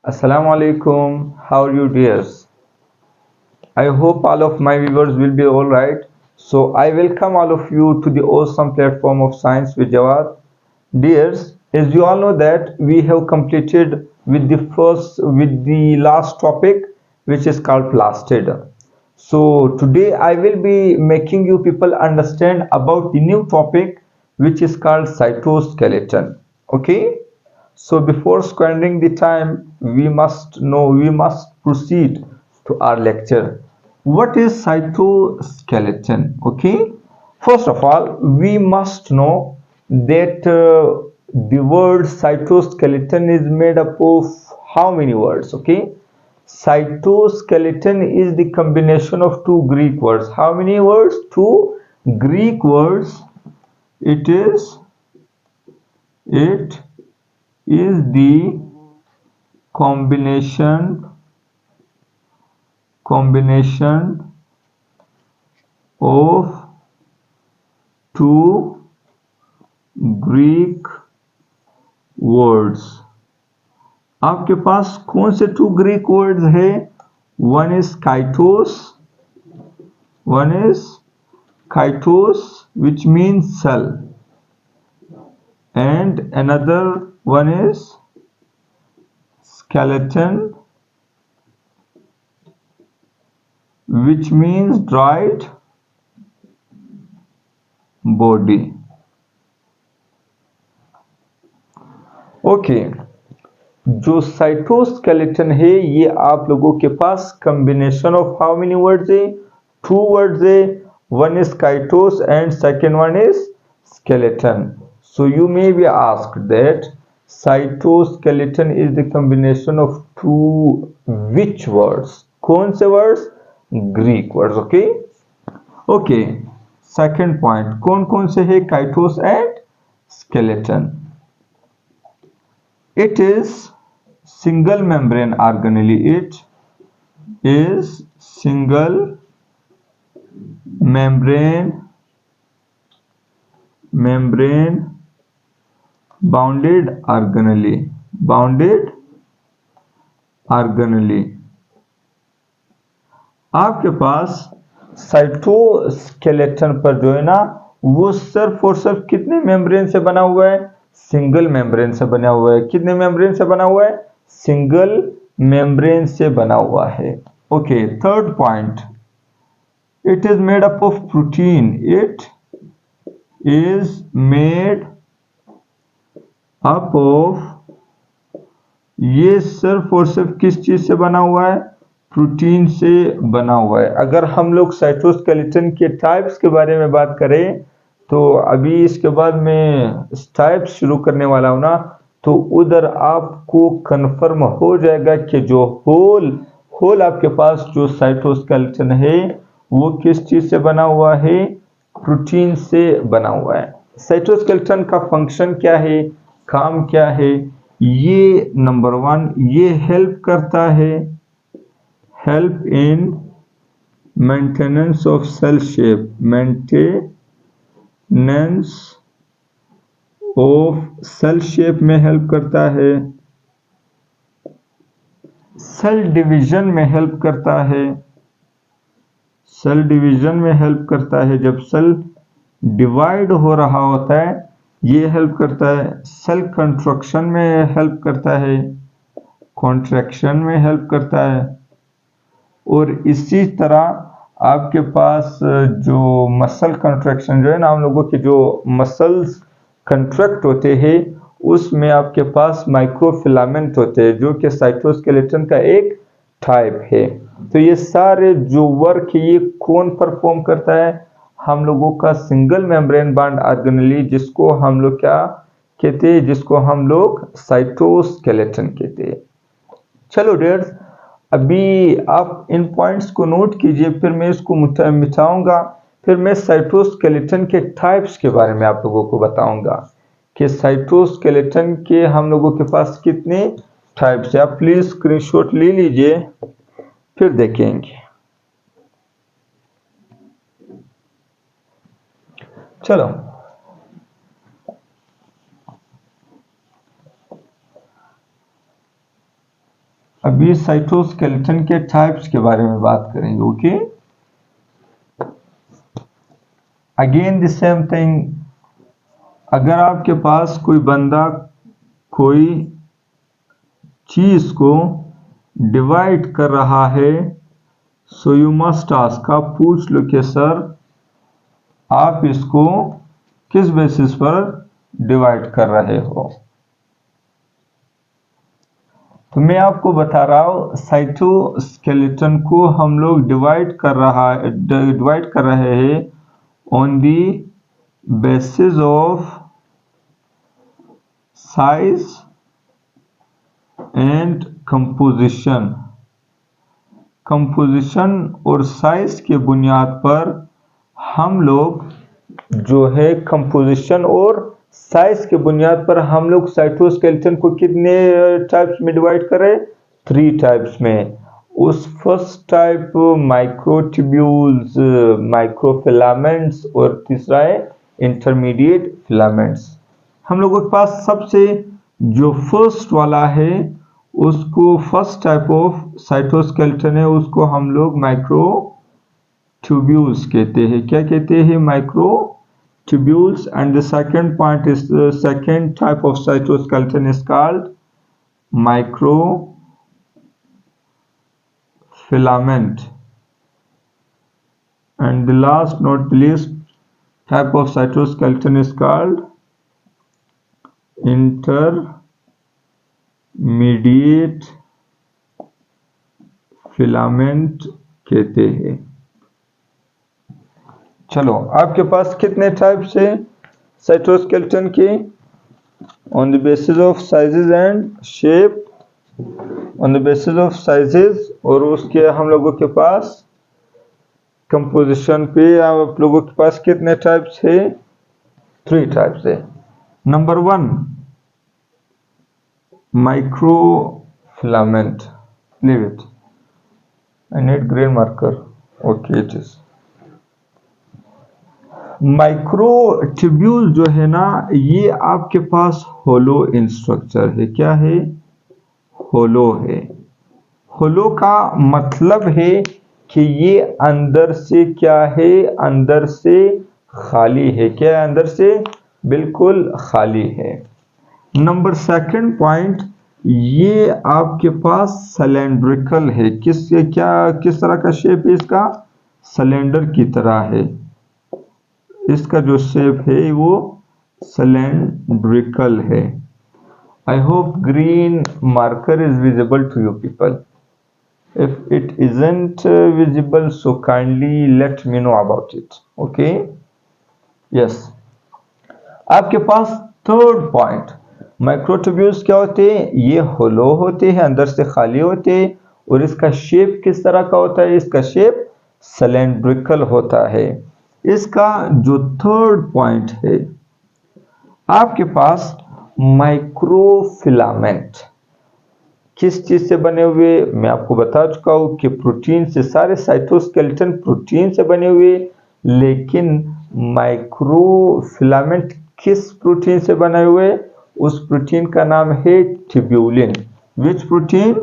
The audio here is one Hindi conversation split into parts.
Assalamu alaikum. How are you, dears? I hope all of my viewers will be all right. So I welcome all of you to the awesome platform of Science with Jawad. Dears, as you all know that we have completed with the last topic, which is called plastid. So today I will be making you people understand about the new topic, which is called cytoskeleton. Okay. So before squandering the time, we must proceed to our lecture. What is cytoskeleton? Okay. First of all, we must know that the word cytoskeleton is made up of how many words? Okay. Cytoskeleton is the combination of two Greek words. How many words? Two Greek words. It is it is the combination of two Greek words. आपके पास कौन से टू ग्रीक वर्ड्स है? One is kytos which means cell, and another one is skeleton which means dried body. Okay जो साइटोस्केलेटन है ये आप लोगों के पास combination of how many words है? टू वर्ड्स है. One is kytos and second one is skeleton. So you may be asked that cytoskeleton is the combination of two which words? कौन से words? Greek words. Okay. Okay. Second point. कौन कौन से है काइटोस and skeleton? It is single membrane organelle. It is single membrane bounded organelle. आपके पास साइटोस्केलेटन पर जो है ना वो सिर्फ और सिर्फ कितने मेम्ब्रेन से बना हुआ है? सिंगल मेम्ब्रेन से बना हुआ है. कितने मेम्ब्रेन से बना हुआ है? सिंगल मेम्ब्रेन से बना हुआ है. Okay. Third point. It is made up of protein. It is made up of, ये सिर्फ और सिर्फ किस चीज से बना हुआ है? प्रोटीन से बना हुआ है. अगर हम लोग साइटोस्केलेटन के टाइप्स के बारे में बात करें तो अभी इसके बाद मैं टाइप्स शुरू करने वाला हूं ना, तो उधर आपको कंफर्म हो जाएगा कि जो होल आपके पास जो साइटोस्केलेटन है वो किस चीज से बना हुआ है? प्रोटीन से बना हुआ है. साइटोस्केलेटन का फंक्शन क्या है? काम क्या है? ये नंबर वन, ये हेल्प करता है, help in maintenance of cell shape. Maintenance of cell shape में हेल्प करता है. सेल डिवीजन में हेल्प करता है. सेल डिवीजन में हेल्प करता है. जब सेल डिवाइड हो रहा होता है ये हेल्प करता है. सेल कंस्ट्रक्शन में हेल्प करता है. कॉन्ट्रैक्शन में हेल्प करता है. और इसी तरह आपके पास जो मसल कंट्रैक्शन जो है ना, हम लोगों के जो मसल्स कंट्रैक्ट होते हैं उसमें आपके पास माइक्रोफिलामेंट होते हैं जो कि साइटोस्केलेटन का एक टाइप है. तो ये सारे जो वर्क ये कौन परफॉर्म करता है? हम लोगों का सिंगल मेम्ब्रेन बाउंड ऑर्गेनेली, जिसको हम लोग क्या कहते हैं? जिसको हम लोग साइटोस्केलेटन कहते हैं. चलो डियर्स, अभी आप इन पॉइंट्स को नोट कीजिए, फिर मैं इसको मिटाऊंगा. फिर मैं साइटोस्केलेटन के टाइप्स के बारे में आप लोगों को बताऊंगा कि साइटोस्केलेटन के हम लोगों के पास कितने टाइप्स है. आप प्लीज स्क्रीनशॉट ले लीजिए फिर देखेंगे. चलो, अभी साइटोस्केलेटन के टाइप्स के बारे में बात करेंगे। Okay, again the same thing, अगर आपके पास कोई बंदा कोई चीज को डिवाइड कर रहा है, सो यू मस्ट आस्क, आप पूछ लो कि सर आप इसको किस बेसिस पर डिवाइड कर रहे हो। तो मैं आपको बता रहा हूं साइटोस्केलेटन को हम लोग डिवाइड कर रहे हैं on the basis of size and composition. Composition और साइज के बुनियाद पर हम लोग जो है कंपोजिशन और साइज के बुनियाद पर हम लोग साइटोस्केलेटन को कितने टाइप्स में डिवाइड करें? 3 टाइप्स में। उस फर्स्ट टाइप माइक्रोट्यूब्यूल्स, माइक्रोफिलामेंट्स और तीसरा है इंटरमीडिएट फिलामेंट्स। हम लोगों के पास सबसे जो फर्स्ट वाला है उसको फर्स्ट टाइप ऑफ साइटोस्केलेटन है, उसको हम लोग माइक्रोट्यूब्यूल्स कहते हैं। क्या कहते हैं? Microtubules. And the second point is the second type of cytoskeleton is called microfilament. And the last not least type of cytoskeleton is called intermediate filament कहते हैं। चलो, आपके पास कितने टाइप्स है साइटोस्केलेटन के? On the basis of sizes and shape, on the basis of sizes, और उसके हम लोगों के पास कंपोजिशन पे आप लोगों के पास कितने टाइप्स है? 3 टाइप्स है। Number 1 microfilament. Leave it, I need green marker. Okay, it is microtubule जो है ना, ये आपके पास होलो इन स्ट्रक्चर है। क्या है? होलो है। होलो का मतलब है कि ये अंदर से क्या है? अंदर से खाली है। क्या है? अंदर से बिल्कुल खाली है। नंबर 2 पॉइंट, ये आपके पास सिलेंड्रिकल है। किस तरह का शेप है इसका? सिलेंडर की तरह है। इसका जो शेप है वो सिलेंड्रिकल है। I hope green marker is visible to you people. If it isn't visible, so kindly let me know about it. Okay, yes. आपके पास 3rd पॉइंट, माइक्रोट्यूब्यूल्स क्या होते हैं? ये होलो होते हैं, अंदर से खाली होते हैं। और इसका शेप किस तरह का होता है? इसका शेप सिलेंड्रिकल होता है। इसका जो 3rd पॉइंट है, आपके पास माइक्रोफिलामेंट किस चीज से बने हुए? मैं आपको बता चुका हूं कि प्रोटीन से। सारे साइटोस्केलेटन प्रोटीन से बने हुए, लेकिन माइक्रोफिलामेंट किस प्रोटीन से बने हुए? उस प्रोटीन का नाम है tubulin. Which protein?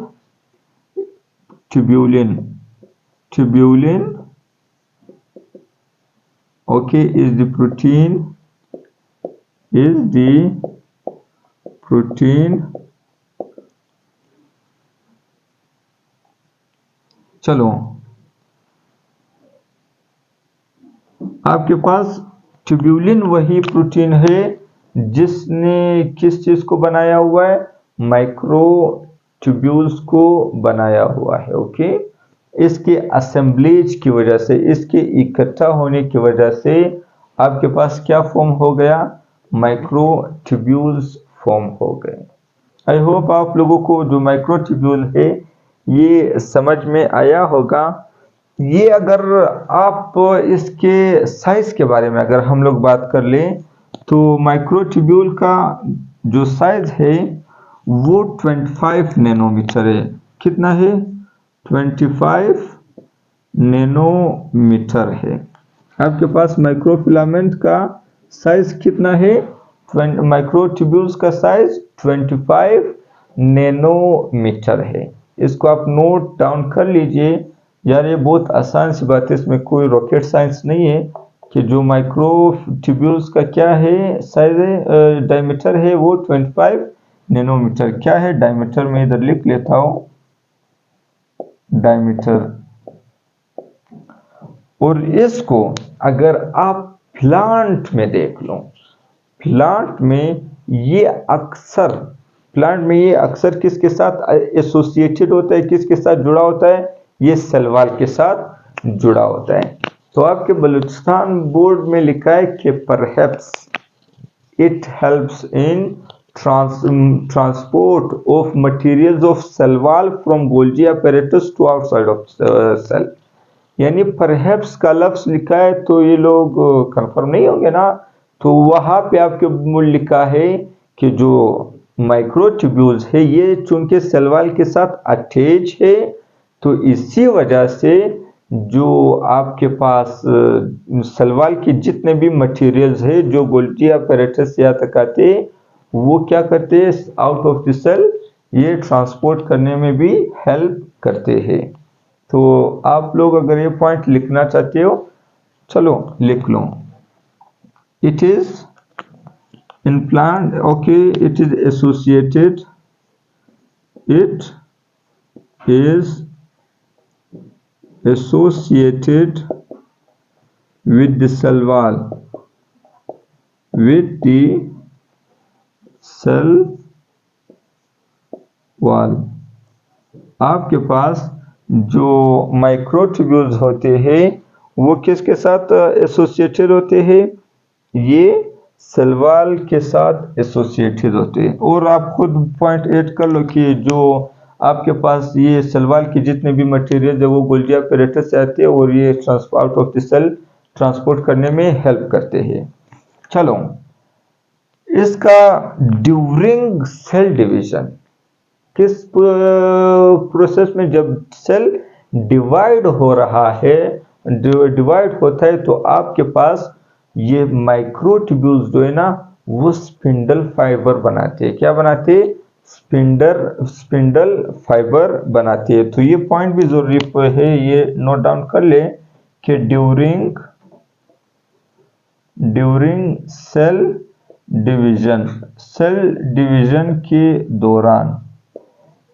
Tubulin. Tubulin, okay, is the protein चलो, आपके पास ट्यूब्यूलिन वही प्रोटीन है जिसने किस चीज को बनाया हुआ है? माइक्रोट्यूब्यूल्स को बनाया हुआ है। ओके, इसके असेंबलेज की वजह से, इसके इकट्ठा होने की वजह से आपके पास क्या फॉर्म हो गया? माइक्रोट्यूब्यूल्स फॉर्म हो गए। आई होप आप लोगों को जो माइक्रोट्यूब्यूल है ये समझ में आया होगा। ये अगर आप इसके साइज के बारे में अगर हम लोग बात कर लें, तो माइक्रोट्यूब्यूल का जो साइज है वो 25 नैनोमीटर है। कितना है? 25 नैनोमीटर है। आपके पास माइक्रोफिलामेंट का साइज कितना है? माइक्रोट्यूब्यूल्स का साइज 25 नैनोमीटर है। इसको आप नोट डाउन कर लीजिए। यार ये बहुत आसान सी बात है, इसमें कोई रॉकेट साइंस नहीं है कि जो माइक्रो ट्यूब्यूल्स का क्या है साइज है, डायमीटर है वो 25 नैनोमीटर। क्या है डायमीटर, में इधर लिख लेता हूँ डायमीटर। और इसको अगर आप प्लांट में देख लो, प्लांट में ये अक्सर किसके साथ एसोसिएटेड होता है, किसके साथ जुड़ा होता है, ये सेल वॉल के साथ जुड़ा होता है। तो आपके बलूचिस्तान बोर्ड में लिखा है कि perhaps it helps in transport of materials of cell wall from Golgi apparatus to outside of cell. यानी परहैप्स का लफ्ज लिखा है तो ये लोग कंफर्म नहीं होंगे ना। तो वहां पे आपके लिखा है कि जो माइक्रोट्यूब्यूल्स है ये चूंकि सेल वॉल के साथ अटैच है, तो इसी वजह से जो आपके पास सेल वॉल के जितने भी मटेरियल्स है जो गोल्जी apparatus यहाँ तक आते हैं, वो क्या करते हैं आउट ऑफ द सेल, ये ट्रांसपोर्ट करने में भी हेल्प करते हैं। तो आप लोग अगर ये पॉइंट लिखना चाहते हो, चलो लिख लो। It is in plant, okay, it is associated, it is associated with the cell wall, with the cell wall। आपके पास जो माइक्रोट्यूब्यूल्स होते हैं वो किसके साथ एसोसिएटेड होते हैं, ये सेल वॉल के साथ एसोसिएटेड होते हैं। और आप खुद पॉइंट ऐड कर लो कि जो आपके पास ये सेल वॉल के जितने भी मटेरियल है वो गोल्जी apparatus से आते हैं और ये out of the cell transport करने में हेल्प करते हैं। चलो, इसका ड्यूरिंग सेल डिवीजन, किस प्रोसेस में, जब सेल डिवाइड हो रहा है, डिवाइड होता है तो आपके पास ये माइक्रोट्यूब्यूल्स जो है ना वो स्पिंडल फाइबर बनाते हैं। क्या बनाते हैं, स्पिंडल फाइबर बनाती है। तो ये पॉइंट भी जरूरी है, ये नोट डाउन कर ले कि ड्यूरिंग सेल डिवीजन के दौरान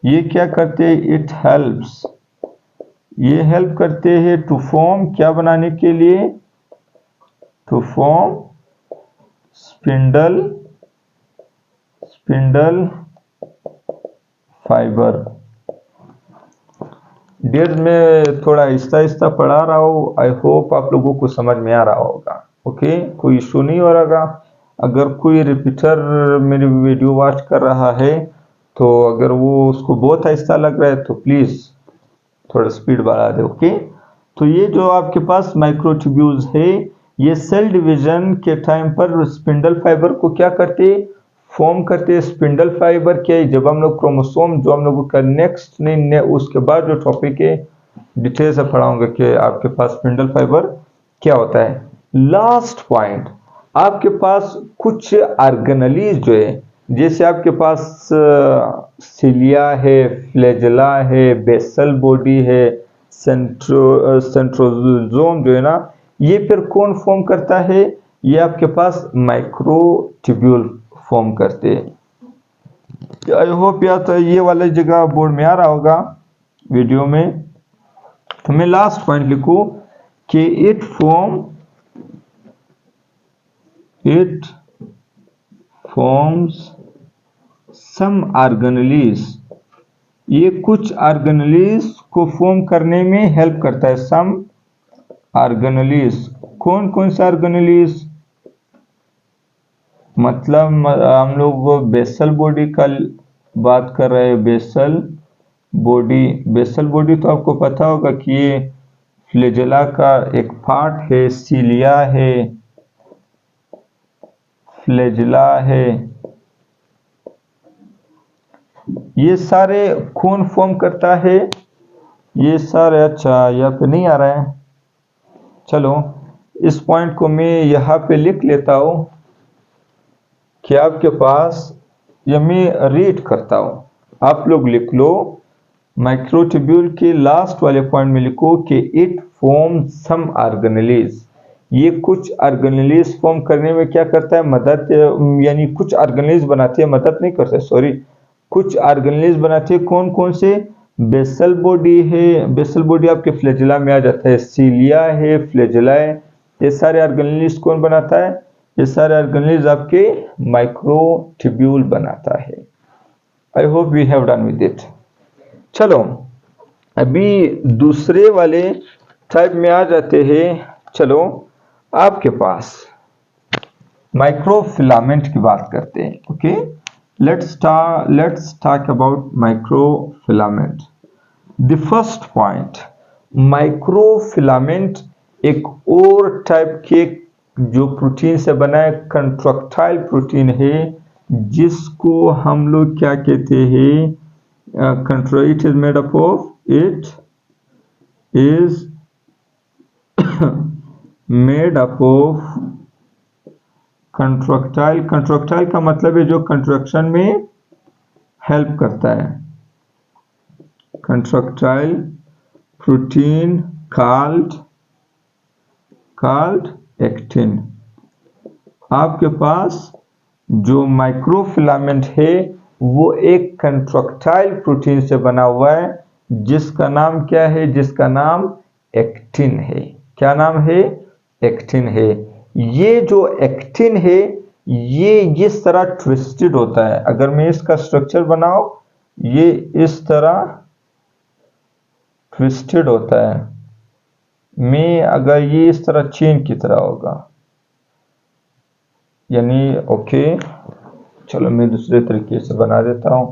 ये क्या करते हैं, इट हेल्प्स, ये हेल्प करते हैं टू फॉर्म, क्या बनाने के लिए, to form spindle fibre. Dear मैं थोड़ा आहिस्ता पढ़ा रहा हूँ, आई होप आप लोगों को समझ में आ रहा होगा। ओके, कोई इशू नहीं हो रहा। अगर कोई रिपीटर मेरी वीडियो वॉच कर रहा है तो अगर वो उसको बहुत आहिस्ता लग रहा है तो प्लीज थोड़ा स्पीड बढ़ा दे। ओके, तो ये जो आपके पास माइक्रोट्यूब्यूल्स है ये सेल डिवीजन के टाइम पर स्पिंडल फाइबर को क्या करते, फॉर्म करते हैं। स्पिंडल फाइबर क्या है, जब हम लोग क्रोमोसोम जो हम लोग का नेक्स्ट नहीं उसके बाद जो टॉपिक है डिटेल से पढ़ाऊंगा कि आपके पास स्पिंडल फाइबर क्या होता है। लास्ट पॉइंट, आपके पास कुछ ऑर्गेनेलीज जो है, जैसे आपके पास सिलिया है, फ्लैजेला है, बेसल बॉडी है, सेंट्रोजोम जो है ना, ये फिर कौन फॉर्म करता है, ये आपके पास माइक्रोट्यूब्यूल फॉर्म करते हैं। आई होप या तो ये वाला जगह बोर्ड में आ रहा होगा वीडियो में। तो मैं लास्ट पॉइंट लिखूं कि इट फॉर्म्स सम ऑर्गेनेलीज, ये कुछ ऑर्गेनेलीज को फॉर्म करने में हेल्प करता है। सम ऑर्गेनेलीज, कौन कौन से ऑर्गेनेलीज, मतलब हम लोग बेसल बॉडी का बात कर रहे हैं। बेसल बॉडी तो आपको पता होगा कि ये फ्लैजेला का एक पार्ट है, सिलिया है, फ्लैजेला है, ये सारे कौन फॉर्म करता है, ये सारे, अच्छा यहाँ पे नहीं आ रहा है, चलो इस पॉइंट को मैं यहाँ पे लिख लेता हूं कि आपके पास, या मैं रीड करता हूं, आप लोग लिख लो माइक्रोट्यूब्यूल के लास्ट वाले पॉइंट में लिखो कि इट फॉर्म सम ऑर्गेनेलीज, ये कुछ ऑर्गेनेलीज फॉर्म करने में क्या करता है, मदद, यानी कुछ ऑर्गेनेलीज बनाती है, मदद नहीं करता, सॉरी, कुछ ऑर्गेनेलीज बनाती है। कौन कौन से, बेसल बॉडी है, बेसल बॉडी आपके फ्लैजेला में आ जाता है, सीलिया है, फ्लैजेला है, ये सारे ऑर्गेनेलीज कौन बनाता है, ये सारे ऑर्गेनेलीज आपके माइक्रोट्यूब्यूल बनाता है। I hope we have done with it. चलो अभी दूसरे वाले टाइप में आ जाते हैं। चलो आपके पास माइक्रोफिलामेंट की बात करते हैं। Okay, let's talk about microfilament. The first point, microfilament एक और टाइप के जो प्रोटीन से बना है, कंट्रक्टाइल प्रोटीन है, जिसको हम लोग क्या कहते हैं, it is made up of, it is made up of contractile. Contractile का मतलब है जो कंट्रक्शन में हेल्प करता है, कंट्रक्टाइल प्रोटीन कॉल्ड एक्टिन। आपके पास जो माइक्रोफिलामेंट है वो एक कंट्रक्टाइल प्रोटीन से बना हुआ है, जिसका नाम क्या है, जिसका नाम एक्टिन है। क्या नाम है, एक्टिन है। ये जो एक्टिन है ये इस तरह ट्विस्टेड होता है। अगर मैं इसका स्ट्रक्चर बनाऊं, ये इस तरह ट्विस्टेड होता है। मैं अगर ये इस तरह चेन की तरह होगा, यानी ओके, चलो मैं दूसरे तरीके से बना देता हूं।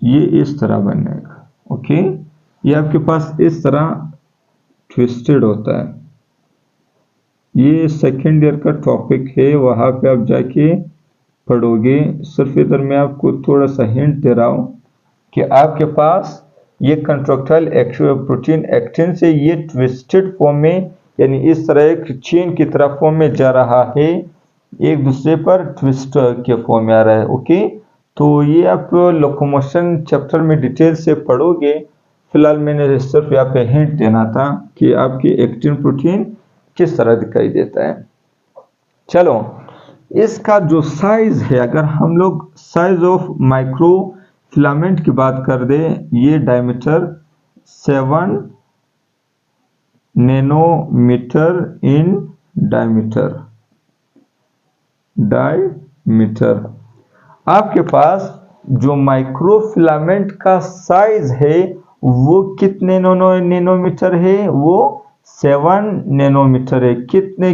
ये इस तरह बनेगा। ओके, ये आपके पास इस तरह ट्विस्टेड होता है। ये सेकेंड ईयर का टॉपिक है, वहां पे आप जाके पढ़ोगे। सिर्फ इधर मैं आपको थोड़ा सा हिंट दे रहा हूं कि आपके पास ये कंट्रक्टाइल प्रोटीन एक्टिन से ये ट्विस्टेड फॉर्म में, यानी इस तरह एक चेन की तरह फॉर्म में जा रहा है, एक दूसरे पर ट्विस्ट के फॉर्म में आ रहा है। ओके, तो ये आप लोकोमोशन चैप्टर में डिटेल से पढ़ोगे। फिलहाल मैंने सिर्फ यहाँ पे हिंट देना था कि आपकी एक्टिन प्रोटीन किस तरह दिखाई देता है। चलो, इसका जो साइज है, अगर हम लोग साइज ऑफ माइक्रोफिलामेंट की बात कर दे, ये डायमीटर 7 नैनोमीटर इन डायमीटर। आपके पास जो माइक्रोफिलामेंट का साइज है वो कितने नैनोमीटर है, वो 7 नैनोमीटर है।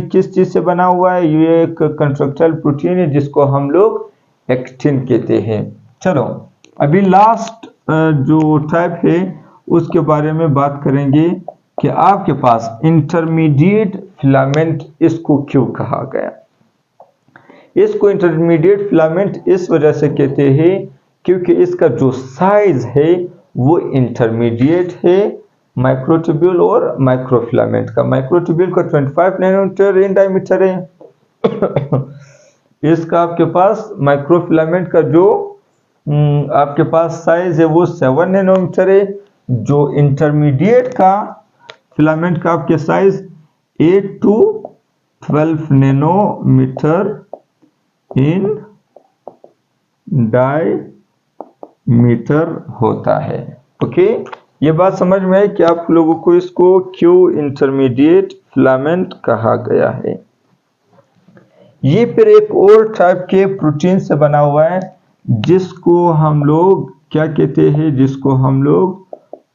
किस चीज से बना हुआ है, ये एक कंट्रक्टाइल प्रोटीन है जिसको हम लोग एक्टिन कहते हैं। चलो अभी लास्ट जो टाइप है उसके बारे में बात करेंगे कि आपके पास इंटरमीडिएट फिलामेंट इसको क्यों कहा गया। इसको इंटरमीडिएट फिलामेंट इस वजह से कहते हैं क्योंकि इसका जो साइज है वो इंटरमीडिएट है माइक्रोट्यूब्यूल और माइक्रोफिलामेंट का। माइक्रोट्यूब्यूल का 25 नैनोमीटर इन डायमीटर है। इसका आपके पास माइक्रोफिलामेंट का जो आपके पास साइज है वो 7 नैनोमीटर है। जो इंटरमीडिएट का फिलामेंट का आपके size 8 to 12 nanometre in diameter होता है। ओके, ये बात समझ में आई कि आप लोगों को इसको क्यों इंटरमीडिएट फिलामेंट कहा गया है। ये फिर एक और टाइप के प्रोटीन से बना हुआ है जिसको हम लोग क्या कहते हैं, जिसको हम लोग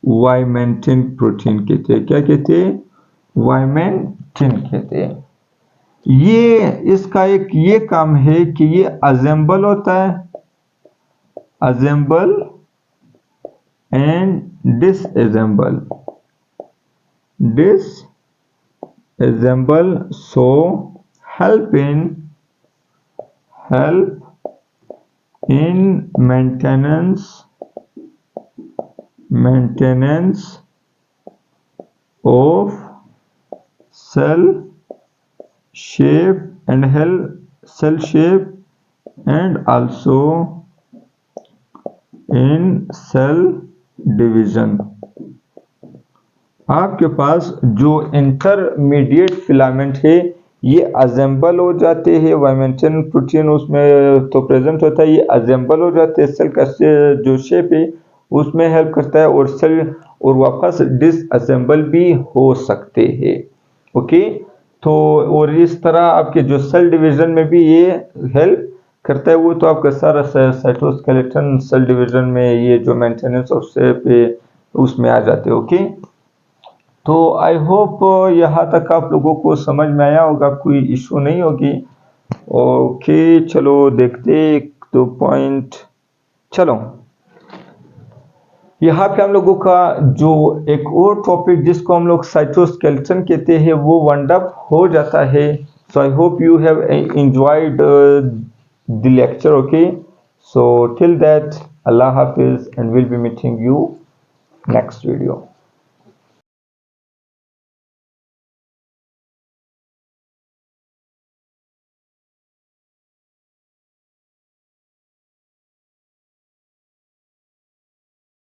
वाइमेंटिन प्रोटीन कहते हैं। क्या कहते हैं, वाइमेंटिन कहते हैं। ये इसका एक ये काम है कि ये असेंबल होता है, assemble and disassemble, so help in maintenance of cell shape and help cell shape and also in cell division। आपके पास जो इंटरमीडिएट फिलामेंट है ये असेंबल हो जाते हैं, वाइमेंटिन प्रोटीन उसमें तो प्रेजेंट होता है, ये असेंबल हो जाते हैं, सेल का जो शेप है उसमें हेल्प करता है, और सेल और वापस डिसअसेंबल भी हो सकते हैं। ओके, तो और इस तरह आपके जो सेल डिवीजन में भी ये हेल्प करता है। वो तो आपका सारा साइटोस्केलेटन सेल डिवीजन में ये जो मेंटेनेंस ऑफ शेप है उसमें आ जाते हैं। ओके, तो आई होप यहाँ तक आप लोगों को समझ में आया होगा, कोई इशू नहीं होगी। ओके, चलो देखते एक दो पॉइंट। चलो यहाँ पे हम लोगों का जो एक और टॉपिक जिसको हम लोग साइटोस्केलेटन कहते हैं वो वाइंड अप हो जाता है। So I hope you have enjoyed the lecture. Okay, so till that, अल्लाह हाफिज and will be meeting you next video.